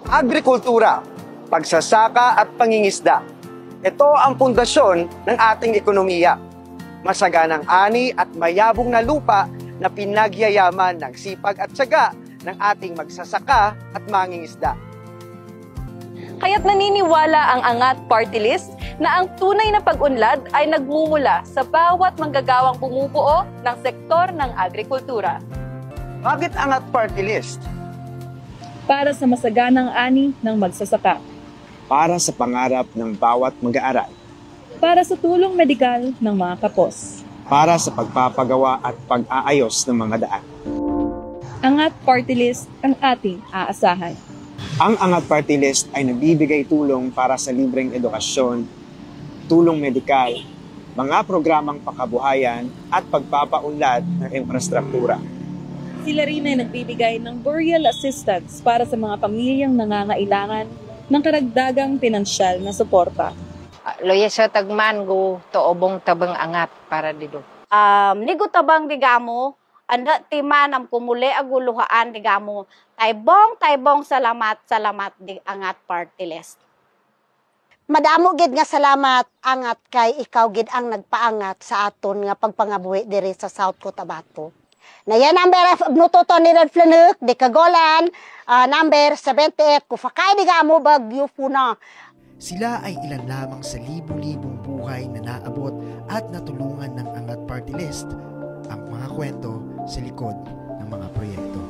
agrikultura, pagsasaka at pangingisda. Ito ang pundasyon ng ating ekonomiya. Masaganang ani at mayabong na lupa na pinagyayaman ng sipag at tiyaga ng ating magsasaka at mangingisda. Kaya't naniniwala ang Angat Party List na ang tunay na pag-unlad ay nagmumula sa bawat manggagawang bumubuo ng sektor ng agrikultura. Bakit Angat Party List? Para sa masaganang ani ng magsasaka. Para sa pangarap ng bawat mag-aaral. Para sa tulong medikal ng mga kapos. Para sa pagpapagawa at pag-aayos ng mga daan. Angat Party List ang ating aasahan. Ang Angat Party List ay nagbibigay tulong para sa libreng edukasyon, tulong medikal, mga programang pakabuhayan at pagpapaunlad ng infrastruktura. Sila rin ay nagbibigay ng burial assistance para sa mga pamilyang nangangailangan ng karagdagang pinansyal na suporta. Loya sa tagman go toobong tabang angat para dito. Nigo tabang digamo, anda timan am kumuli aguluhaan digamo. Taybong salamat di Angat Party List. Madamo gid nga salamat Angat kay ikaw gid ang nagpaangat sa aton nga pagpangabuhi diri sa South Cotabato. Na yan number nutoton ni Red Flanuk, di Kagolan, number 78, kufakay digamo Bagyo Puna. Sila ay ilan lamang sa libu-libong buhay na naabot at natulungan ng Angat Party List, ang mga kwento sa likod ng mga proyekto.